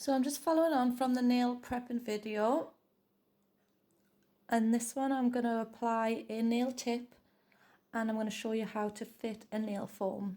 So I'm just following on from the nail prepping video, and this one I'm going to apply a nail tip and I'm going to show you how to fit a nail foam.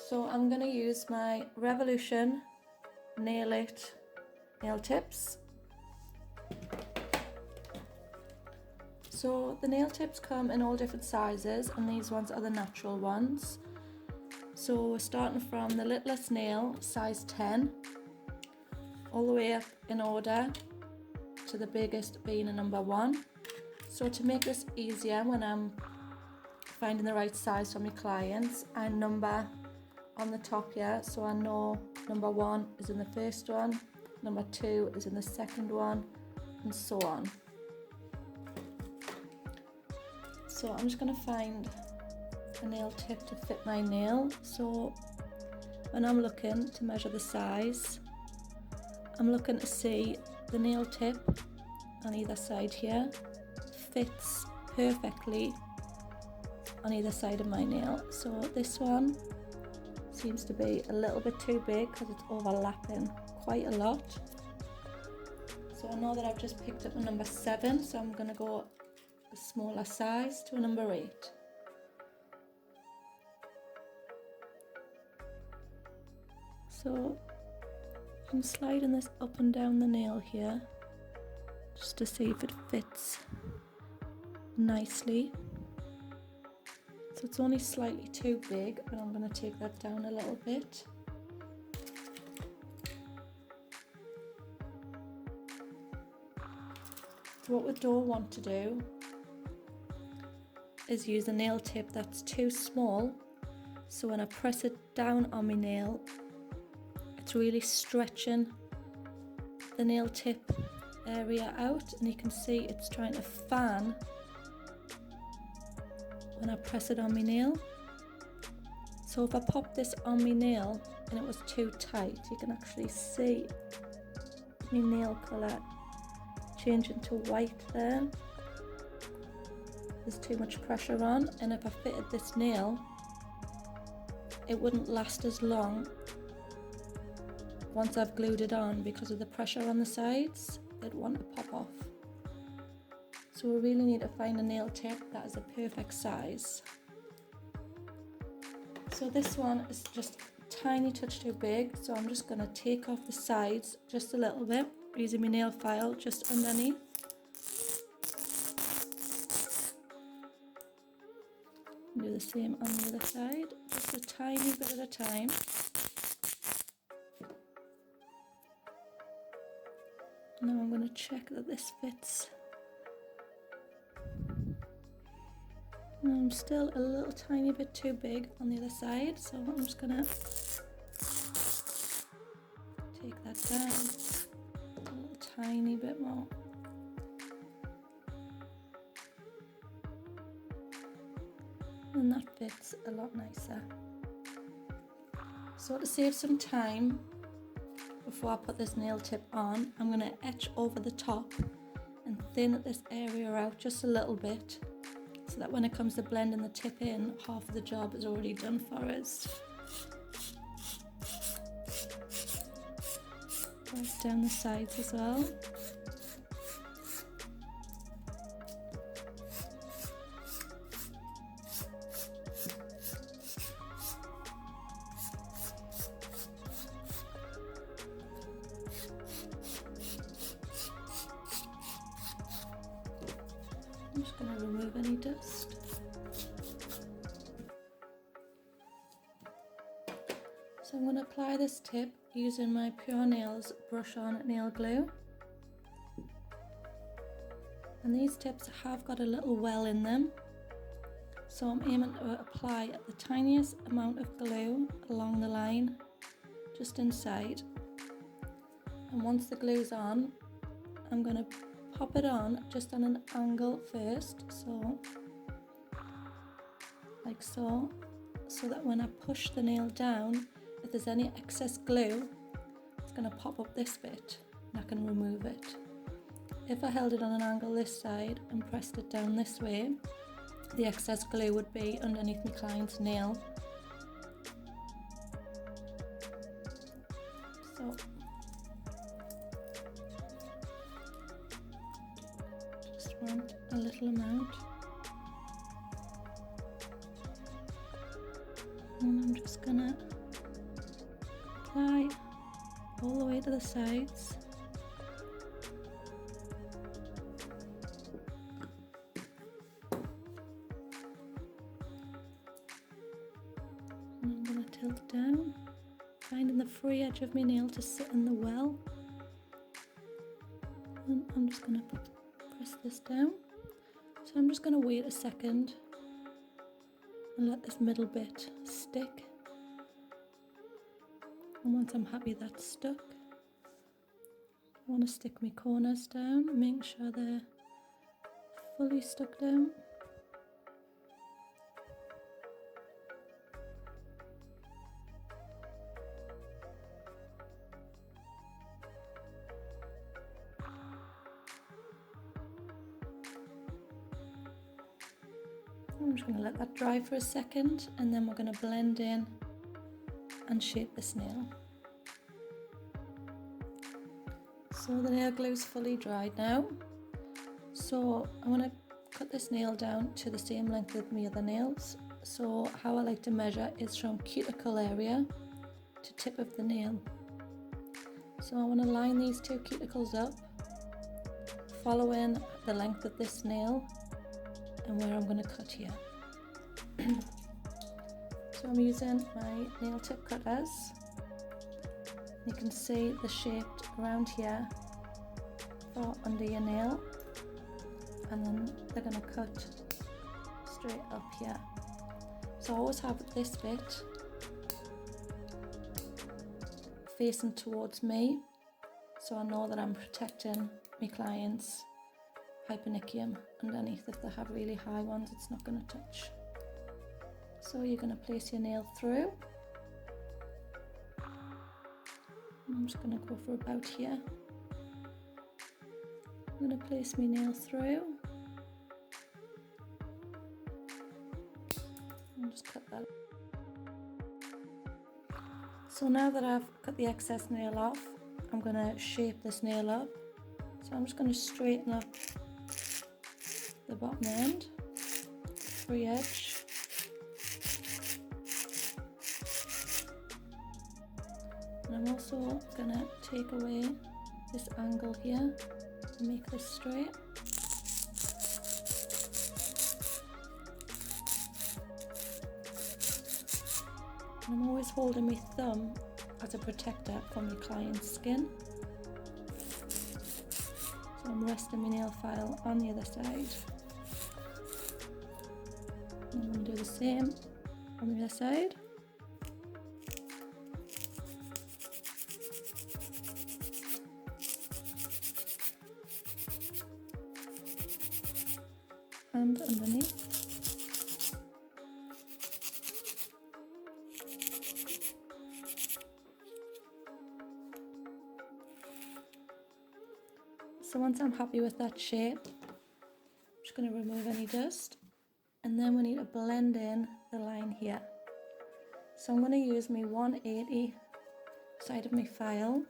So I'm going to use my Revolution Nail It nail tips. So the nail tips come in all different sizes, and these ones are the natural ones. So we're starting from the littlest nail, size 10, all the way up in order to the biggest being a number 1. So to make this easier when I'm finding the right size for my clients, I number on the top here, so I know number 1 is in the first one, number 2 is in the second one, and so on. So I'm just going to find a nail tip to fit my nail. So when I'm looking to measure the size, I'm looking to see the nail tip on either side here fits perfectly on either side of my nail. So this one seems to be a little bit too big because it's overlapping quite a lot. So I know that I've just picked up a number 7, so I'm going to go a smaller size to a number 8. So I'm sliding this up and down the nail here just to see if it fits nicely. So it's only slightly too big, but I'm going to take that down a little bit. What we don't want to do is use a nail tip that's too small, so when I press it down on my nail, it's really stretching the nail tip area out, and you can see it's trying to fan when I press it on my nail. So if I pop this on my nail and it was too tight, you can actually see my nail colour changing to white there. There's too much pressure on, and if I fitted this nail, it wouldn't last as long once I've glued it on because of the pressure on the sides. It'd want to pop off. So we really need to find a nail tip that is a perfect size. So this one is just a tiny touch too big, so I'm just going to take off the sides just a little bit using my nail file just underneath. Do the same on the other side, just a tiny bit at a time. Now I'm going to check that this fits. Now I'm still a little tiny bit too big on the other side, so I'm just going to take that down a little tiny bit more. And that fits a lot nicer. So to save some time before I put this nail tip on, I'm going to etch over the top and thin this area out just a little bit, so that when it comes to blending the tip in, half of the job is already done for us. Right down the sides as well. I'm just going to remove any dust. So I'm going to apply this tip using my Pure Nails brush on nail glue. And these tips have got a little well in them, so I'm aiming to apply the tiniest amount of glue along the line, just inside. And once the glue's on, I'm going to pop it on just on an angle first, so like so, so that when I push the nail down, if there's any excess glue, it's going to pop up this bit and I can can remove it. If I held it on an angle this side and pressed it down this way, the excess glue would be underneath my client's nail. So just want a little amount. And I'm just gonna apply all the way to the sides. And I'm gonna tilt down, finding the free edge of my nail to sit in the well. And I'm just gonna press this down. So I'm just gonna wait a second and let this middle bit stick. And once I'm happy that's stuck, I want to stick my corners down, make sure they're fully stuck down. I'm just going to let that dry for a second, and then we're going to blend in and shape this nail. So the nail glue is fully dried now. So I want to cut this nail down to the same length with my other nails. So how I like to measure is from cuticle area to tip of the nail. So I want to line these two cuticles up, following the length of this nail and where I'm going to cut here. So I'm using my nail tip cutters. You can see the shape around here for under your nail, and then they're going to cut straight up here. So I always have this bit facing towards me, so I know that I'm protecting my client's hypericium underneath. If they have really high ones, it's not going to touch. So you're going to place your nail through. I'm just going to go for about here. I'm going to place my nail through. And just cut that. So now that I've cut the excess nail off, I'm going to shape this nail up. So I'm just going to straighten up the bottom end, free edge. And I'm also going to take away this angle here and make this straight. And I'm always holding my thumb as a protector from my client's skin. So I'm resting my nail file on the other side. And I'm going to do the same on the other side. And underneath. So once I'm happy with that shape, I'm just going to remove any dust, and then we need to blend in the line here. So I'm going to use my 180 side of my file,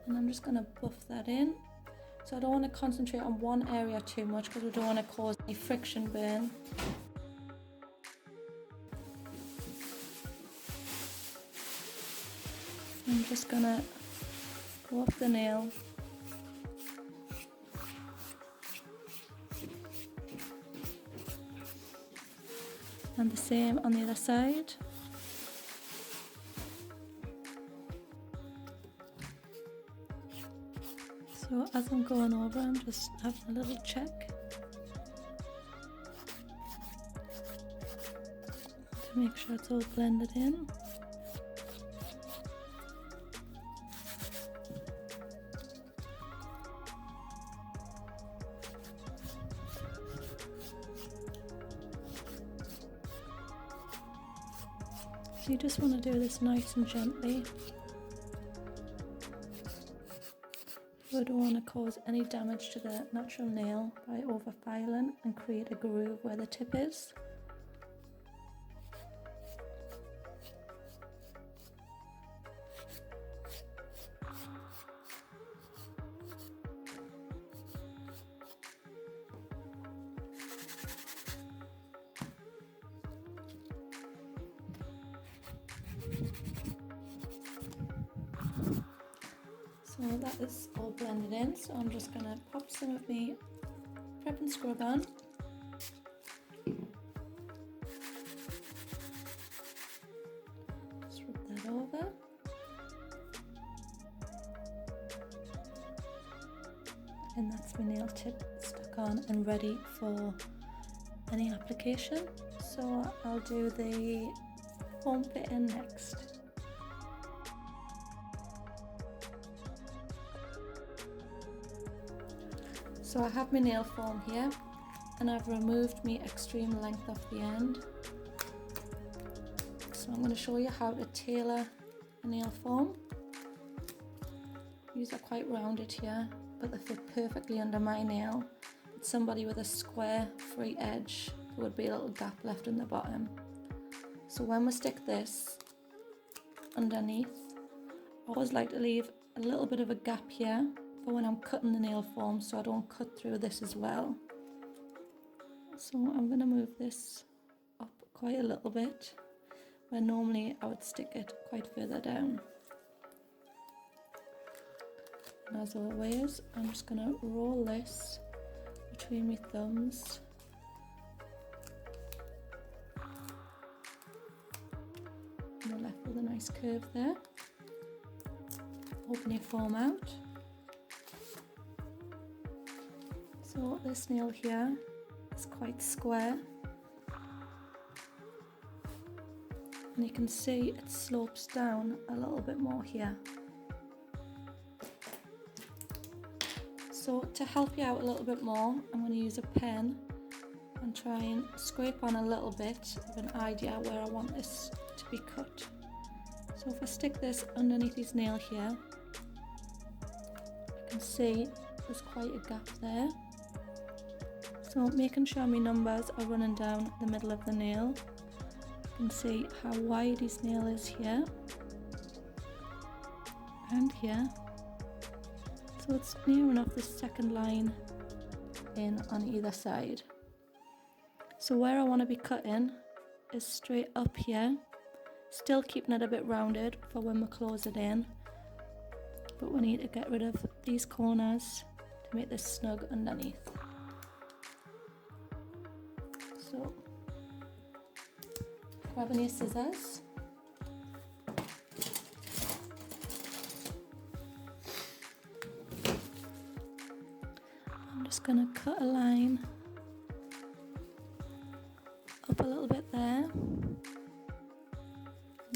and I'm just going to buff that in. So I don't want to concentrate on one area too much because we don't want to cause any friction burn. I'm just going to go up the nail. And the same on the other side. So as I'm going over, I'm just having a little check to make sure it's all blended in. So you just want to do this nice and gently. We don't want to cause any damage to the natural nail by overfiling and create a groove where the tip is. So that is all blended in, so I'm just going to pop some of my prep and scrub on. Just rub that over. And that's my nail tip stuck on and ready for any application. So I'll do the foam fitting next. So I have my nail foam here and I've removed my extreme length off the end. So I'm going to show you how to tailor a nail foam. These are quite rounded here, but they fit perfectly under my nail. But somebody with a square free edge, there would be a little gap left in the bottom. So when we stick this underneath, I always like to leave a little bit of a gap here for when I'm cutting the nail foam, so I don't cut through this as well. So I'm going to move this up quite a little bit, where normally I would stick it quite further down. And as always, I'm just going to roll this between my thumbs. And we're left with a nice curve there. Open your foam out. So this nail here is quite square, and you can see it slopes down a little bit more here. So to help you out a little bit more, I'm going to use a pen and try and scrape on a little bit of an idea where I want this to be cut. So if I stick this underneath his nail here, I can see there's quite a gap there. So making sure my numbers are running down the middle of the nail. You can see how wide his nail is here and here. So it's near enough the second line in on either side. So where I want to be cutting is straight up here, still keeping it a bit rounded for when we close it in. But we need to get rid of these corners to make this snug underneath. So, grabbing your scissors, I'm just going to cut a line up a little bit there,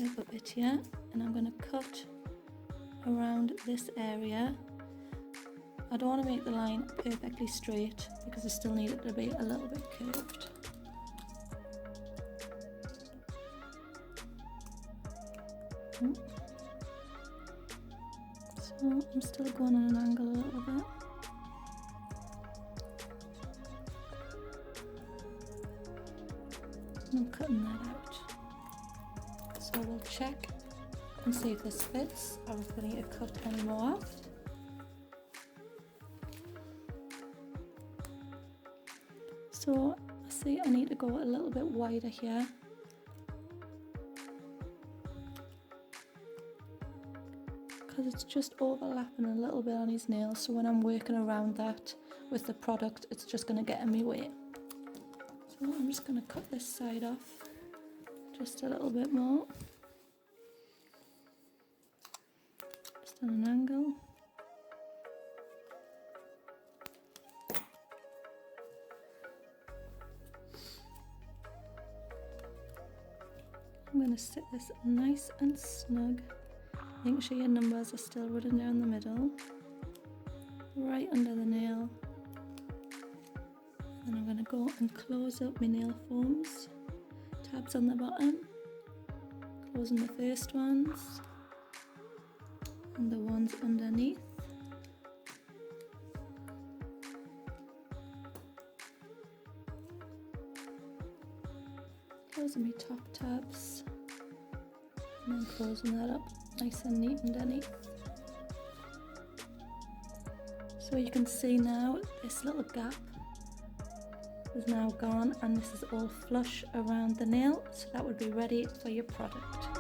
up a bit here, and I'm going to cut around this area. I don't want to make the line perfectly straight because I still need it to be a little bit curved. So I'm still going on an angle a little bit. And I'm cutting that out. So we'll check and see if this fits, or if we need to cut any more off. So I see I need to go a little bit wider here. Because it's just overlapping a little bit on his nails, so when I'm working around that with the product, it's just going to get in my way. So I'm just going to cut this side off just a little bit more, just on an angle. I'm going to sit this nice and snug. Make sure your numbers are still running down the middle, right under the nail. Then I'm going to go and close up my nail foams. Tabs on the bottom, closing the first ones and the ones underneath. those are my top tabs. And then closing that up nice and neat and denny. So you can see now this little gap is now gone, and this is all flush around the nail, so that would be ready for your product.